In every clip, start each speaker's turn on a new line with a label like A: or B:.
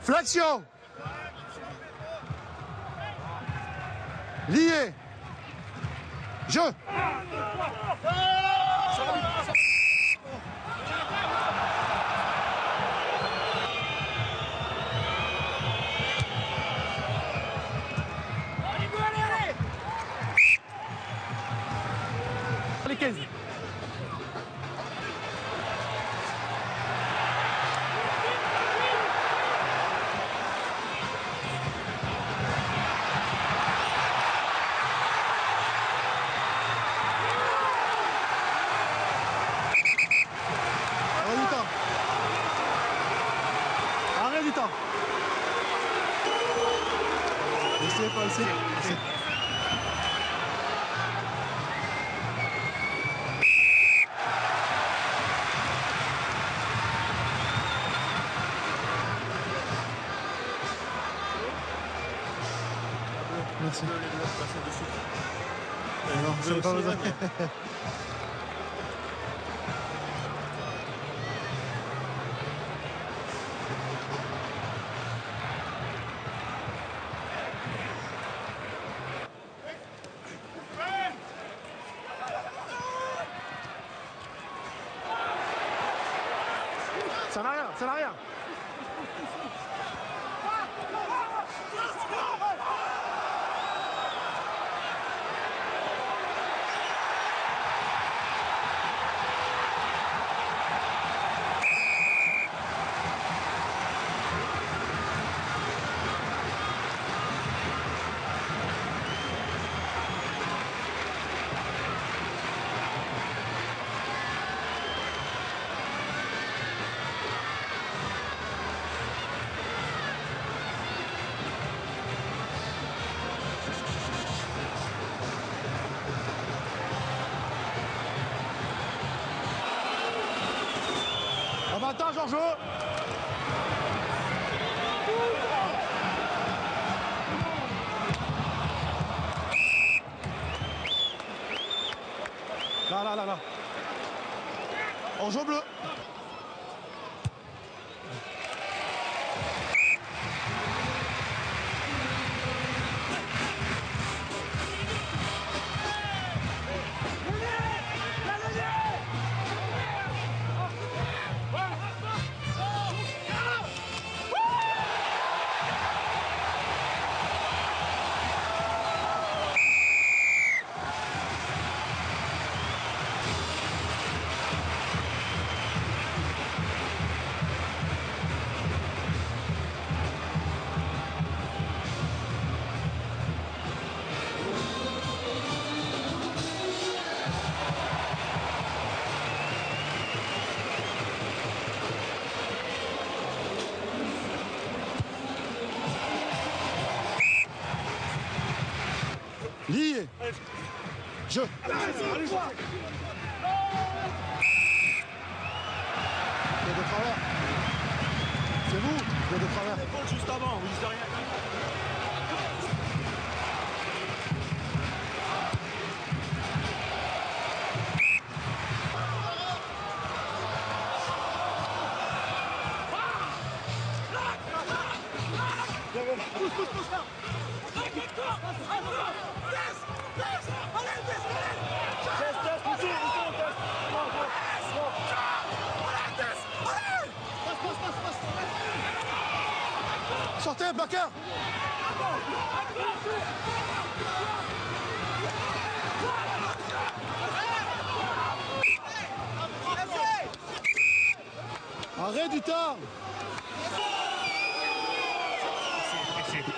A: Flexion. Lié. Jeu. Les 15. Arrête du temps. Laissez pas ici. Merci. Non, c'est pas besoin. Ça n'a rien, ça n'a rien. Avantage en jeu. Là. En jeu bleu. Lié. Jeu. Allez, de travers. C'est vous, de travers.
B: Juste avant, vous dites rien.
A: Sortez, plaqueur. Arrête du temps.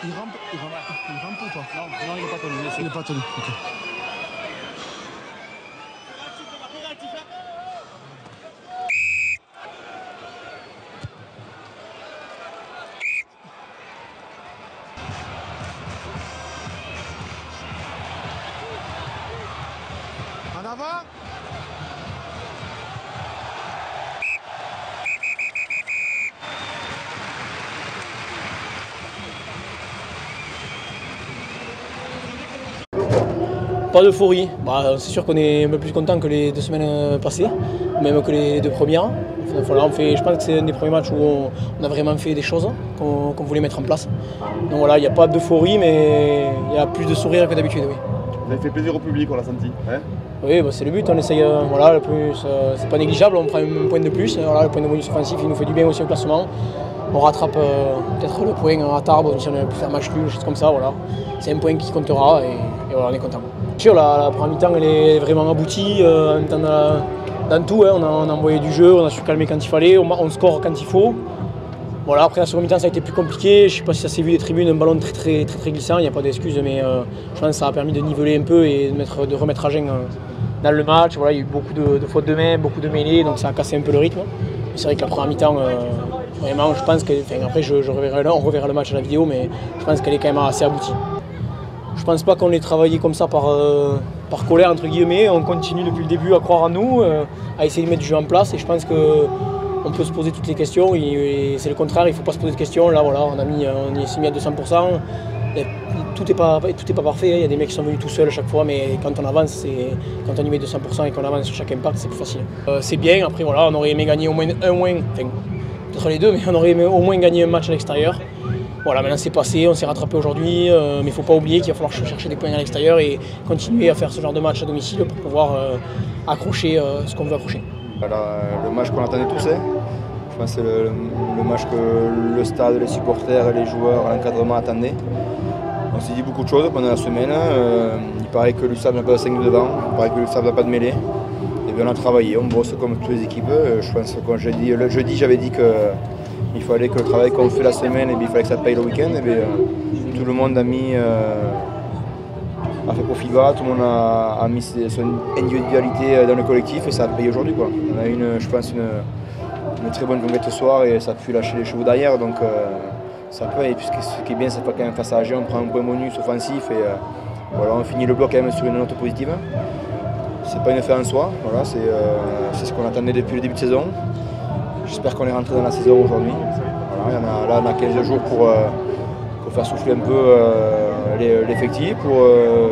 A: Il rampe ou pas?
B: Non, il n'est pas tenu.
A: Il n'est pas tenu. Okay. En avant.
C: Pas d'euphorie. C'est sûr qu'on est un peu plus content que les 2 semaines passées, même que les 2 premières. Je pense que c'est un des premiers matchs où on a vraiment fait des choses qu'on voulait mettre en place. Donc voilà, il n'y a pas d'euphorie, mais il y a plus de sourire que d'habitude. Oui.
A: Vous avez fait plaisir au public, on l'a senti. Hein?
C: Oui, c'est le but, on essaye, c'est pas négligeable, on prend un point de plus. Le point de bonus offensif, il nous fait du bien aussi au classement. On rattrape peut-être le point à Tarbes, si on a pu faire match nul, des choses comme ça. Voilà. C'est un point qui comptera et voilà, on est content. Sûr, la première mi-temps elle est vraiment aboutie. En même temps, dans tout, hein, on a envoyé du jeu, on a su calmer quand il fallait, on score quand il faut. Voilà, après la seconde mi-temps ça a été plus compliqué. Je ne sais pas si ça s'est vu des tribunes, un ballon très glissant, il n'y a pas d'excuse, mais je pense que ça a permis de niveler un peu et de remettre Agen dans le match. Voilà, il y a eu beaucoup de fautes de main, beaucoup de mêlées, donc ça a cassé un peu le rythme. C'est vrai que la première mi-temps, vraiment, je pense que. Après, on reverra le match à la vidéo, mais je pense qu'elle est quand même assez aboutie. Je pense pas qu'on l'ait travaillé comme ça par colère, entre guillemets. On continue depuis le début à croire en nous, à essayer de mettre du jeu en place, et je pense qu'on peut se poser toutes les questions. Et c'est le contraire, il ne faut pas se poser de questions. Là, voilà, on s'est mis à 200%. Et tout n'est pas parfait, il y a des mecs qui sont venus tout seuls à chaque fois, mais quand on avance, quand on y met 200% et qu'on avance sur chaque impact, c'est plus facile. C'est bien, après voilà, on aurait aimé gagner au moins peut-être les deux, mais on aurait aimé au moins gagner un match à l'extérieur. Voilà, maintenant c'est passé, on s'est rattrapé aujourd'hui, mais il ne faut pas oublier qu'il va falloir chercher des points à l'extérieur et continuer à faire ce genre de match à domicile pour pouvoir accrocher ce qu'on veut accrocher.
D: Le match qu'on attendait tous, je pense que c'est le match que le stade, les supporters, les joueurs, l'encadrement attendaient. On s'est dit beaucoup de choses pendant la semaine. Il paraît que l'USAP n'a pas de 5 de devant, il paraît que l'USAP n'a pas de mêlée. Et bien on a travaillé, on bosse comme toutes les équipes. Je pense que le jeudi, j'avais dit qu'il fallait que le travail qu'on fait la semaine, il fallait que ça paye le week-end. Tout le monde a fait profil bas, tout le monde a mis son individualité dans le collectif et ça a payé aujourd'hui. On a eu, je pense, une très bonne conquête ce soir et ça a pu lâcher les chevaux derrière. Donc, ça peut, et puis ce qui est bien, c'est pas quand même face à Agen, on prend un point bonus offensif et voilà, on finit le bloc quand même sur une note positive. C'est pas une fin en soi, voilà, c'est ce qu'on attendait depuis le début de saison. J'espère qu'on est rentré dans la saison aujourd'hui. Voilà, on a 15 jours pour faire souffler un peu l'effectif, pour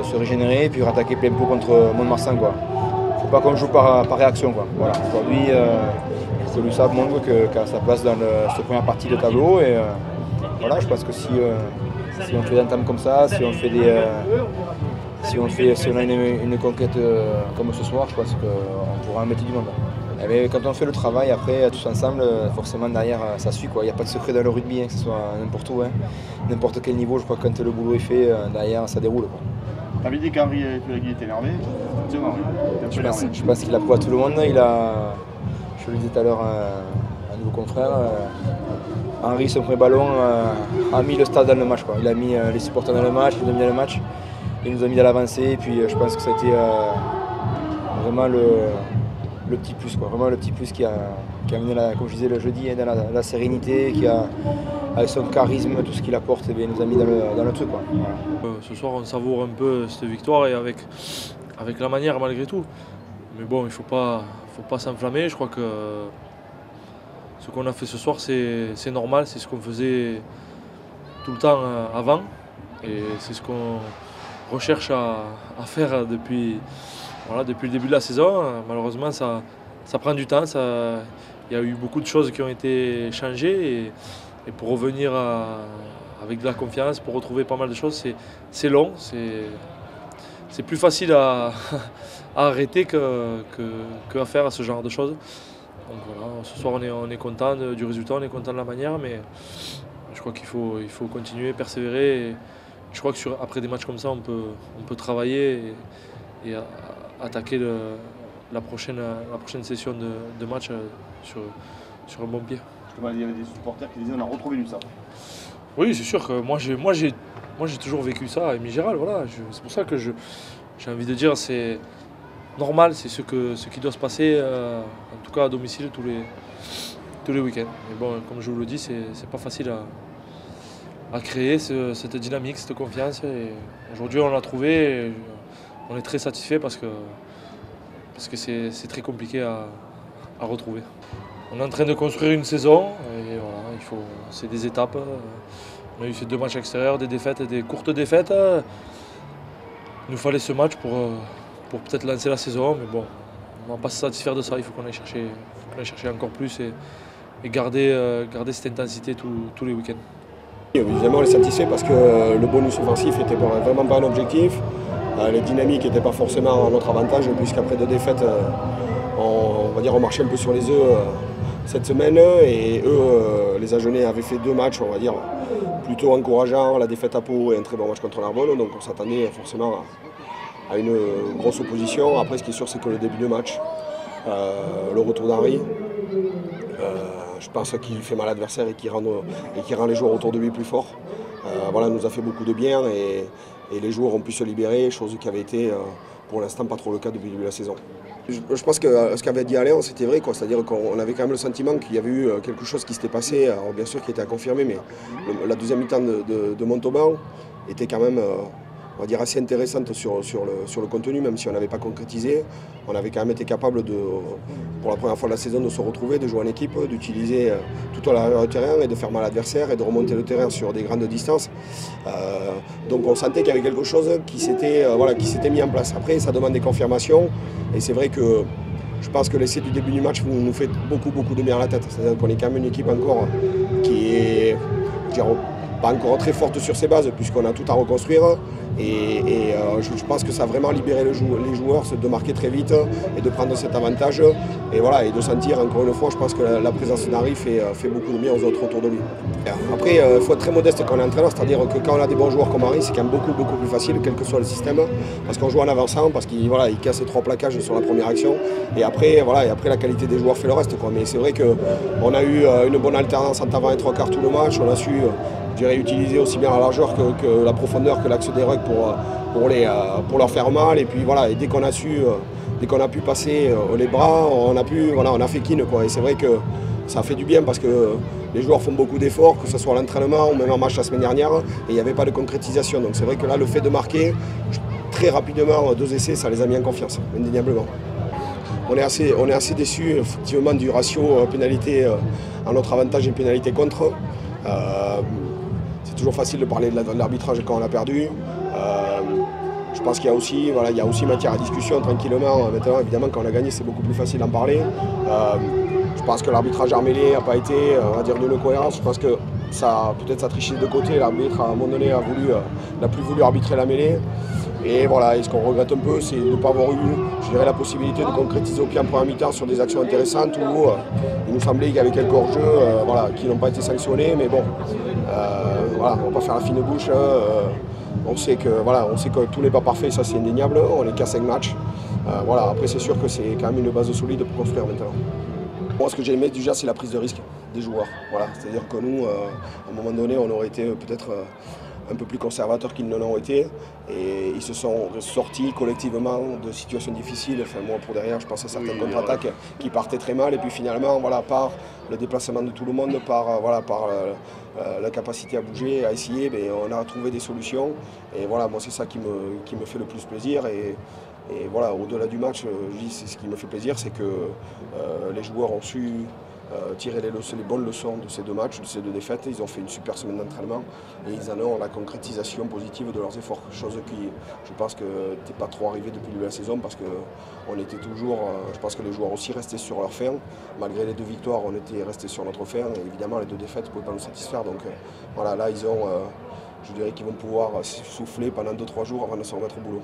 D: se régénérer et puis rattaquer plein pot contre Mont-de-Marsan. Il ne faut pas qu'on joue par réaction. Voilà. Aujourd'hui, l'USAP montre qu'elle a sa place dans cette première partie de tableau. Et, voilà, je pense que si on fait d'entame comme ça, si on a une conquête comme ce soir, je pense qu'on pourra en mettre du monde. Mais quand on fait le travail après, tous ensemble, forcément derrière ça suit. Il n'y a pas de secret dans le rugby, que ce soit n'importe où, n'importe quel niveau. Je crois que quand le boulot est fait, derrière ça déroule.
A: Tu avais dit qu'Henri Pellegrini était énervé.
D: Je pense qu'il a prouvé à tout le monde. Je le disais tout à l'heure à un nouveau confrère, Henri, son premier ballon, a mis le stade dans le match. Il a mis les supporters dans le match, il nous a mis dans le match, il nous a mis dans l'avancée. Et puis je pense que ça a été vraiment le petit plus, vraiment le petit plus qui a amené, comme je disais le jeudi, dans la sérénité, avec son charisme, tout ce qu'il apporte, il nous a mis dans le truc. Voilà.
E: Ce soir, on savoure un peu cette victoire et avec la manière malgré tout. Mais bon, il ne faut pas s'enflammer. Je crois que ce qu'on a fait ce soir, c'est normal, c'est ce qu'on faisait tout le temps avant. Et c'est ce qu'on recherche à faire depuis le début de la saison. Malheureusement, ça prend du temps. Il y a eu beaucoup de choses qui ont été changées. Et pour revenir avec de la confiance, pour retrouver pas mal de choses, c'est long. C'est plus facile à arrêter qu'à faire ce genre de choses. Donc voilà, ce soir on est content du résultat, on est content de la manière, mais je crois qu'il faut continuer, persévérer. Et je crois que après des matchs comme ça, on peut travailler et attaquer la prochaine session de match sur un bon pied.
A: Il y avait des supporters qui disaient on a retrouvé l'USAP.
E: Oui, c'est sûr que moi j'ai toujours vécu ça à Émile Gérald. Voilà. C'est pour ça que j'ai envie de dire c'est normal, c'est ce qui doit se passer, en tout cas à domicile tous les week-ends. Mais bon, comme je vous le dis, c'est pas facile à créer cette dynamique, cette confiance. Et aujourd'hui on l'a trouvé, et on est très satisfait parce que c'est très compliqué à retrouver. On est en train de construire une saison et voilà, c'est des étapes. On a eu ces 2 matchs extérieurs, des défaites, des courtes défaites. Il nous fallait ce match pour peut-être lancer la saison, mais bon, on ne va pas se satisfaire de ça, il faut qu'on aille chercher encore plus et garder cette intensité tous les week-ends.
A: Évidemment, on est satisfait parce que le bonus offensif n'était vraiment pas un objectif. Les dynamiques n'étaient pas forcément à notre avantage, puisqu'après 2 défaites, on marchait un peu sur les œufs cette semaine. Et eux, les Agenais, avaient fait 2 matchs, on va dire, plutôt encourageants, la défaite à Pau et un très bon match contre Narbonne. Donc on s'attendait forcément à une grosse opposition. Après, ce qui est sûr, c'est que le début de match, le retour d'Henry, je pense qu'il fait mal à l'adversaire et qu'il rend les joueurs autour de lui plus forts. Nous a fait beaucoup de bien et les joueurs ont pu se libérer, chose qui avait été pour l'instant pas trop le cas depuis le début de la saison. Je pense que ce qu'avait dit Alain, c'était vrai, c'est-à-dire qu'on avait quand même le sentiment qu'il y avait eu quelque chose qui s'était passé, alors bien sûr qui était à confirmer, mais la deuxième mi-temps de Montauban était quand même on va dire assez intéressante sur le contenu, même si on n'avait pas concrétisé. On avait quand même été capable pour la première fois de la saison, de se retrouver, de jouer en équipe, d'utiliser tout à l'arrière du terrain et de faire mal à l'adversaire et de remonter le terrain sur des grandes distances. Donc on sentait qu'il y avait quelque chose qui s'était mis en place. Après, ça demande des confirmations et c'est vrai que je pense que l'essai du début du match nous fait beaucoup de bien à la tête. C'est-à-dire qu'on est quand même une équipe encore qui est, pas encore très forte sur ses bases puisqu'on a tout à reconstruire. Et je pense que ça a vraiment libéré les joueurs de marquer très vite et de prendre cet avantage et de sentir encore une fois, je pense que la présence d'Henry fait beaucoup de bien aux autres autour de lui. Après, il faut être très modeste quand on est entraîneur, c'est-à-dire que quand on a des bons joueurs comme Henry, c'est quand même beaucoup plus facile, quel que soit le système, parce qu'on joue en avançant, parce qu'il casse les 3 plaquages sur la première action, et après la qualité des joueurs fait le reste, quoi. Mais c'est vrai qu'on a eu une bonne alternance entre avant et 3 quarts tout le match, on a su utiliser aussi bien la largeur que la profondeur, que l'axe des rucks pour leur faire mal. Et puis et dès qu'on a pu passer les bras, on a fait kin, quoi. Et c'est vrai que ça fait du bien parce que les joueurs font beaucoup d'efforts, que ce soit à l'entraînement ou même en match la semaine dernière, et il n'y avait pas de concrétisation. Donc c'est vrai que là, le fait de marquer très rapidement 2 essais, ça les a mis en confiance, indéniablement. On est assez déçus effectivement du ratio pénalité à notre avantage et pénalité contre. C'est toujours facile de parler de l'arbitrage quand on a perdu. Je pense qu'il y a aussi matière à discussion tranquillement. Maintenant, évidemment, quand on a gagné, c'est beaucoup plus facile d'en parler. Je pense que l'arbitrage armélé n'a pas été, on va dire, d'une cohérence. Je pense que peut-être ça a triché de côté. L'arbitre, à un moment donné, n'a plus voulu arbitrer la mêlée. Et ce qu'on regrette un peu, c'est de ne pas avoir eu, la possibilité de concrétiser au pied en première mi-temps sur des actions intéressantes où il nous semblait qu'il y avait quelques hors-jeux qui n'ont pas été sanctionnés. Mais bon, on ne va pas faire la fine bouche. On sait que tout n'est pas parfait, ça c'est indéniable. On n'est qu'à 5 matchs. Après, c'est sûr que c'est quand même une base solide pour construire maintenant. Moi, ce que j'ai aimé déjà, c'est la prise de risque des joueurs. C'est-à-dire que nous, à un moment donné, on aurait été peut-être un peu plus conservateurs qu'ils ne l'ont été. Et ils se sont sortis collectivement de situations difficiles. Enfin, moi, pour derrière, je pense à certaines contre-attaques qui partaient très mal. Et puis finalement, par le déplacement de tout le monde, par la capacité à bouger, à essayer, on a trouvé des solutions. Et moi, c'est ça qui me fait le plus plaisir. Et au-delà du match, c'est ce qui me fait plaisir, c'est que les joueurs ont su tirer les bonnes leçons de ces 2 matchs, de ces 2 défaites. Ils ont fait une super semaine d'entraînement et ils en ont la concrétisation positive de leurs efforts. Chose qui, je pense, que n'était pas trop arrivée depuis le début de la saison parce qu'on était toujours, je pense que les joueurs aussi restaient sur leur fin. Malgré les 2 victoires, on était restés sur notre fin et évidemment les 2 défaites ne pouvaient pas nous satisfaire. Donc là, ils ont, je dirais qu'ils vont pouvoir souffler pendant 2-3 jours avant de se remettre au boulot.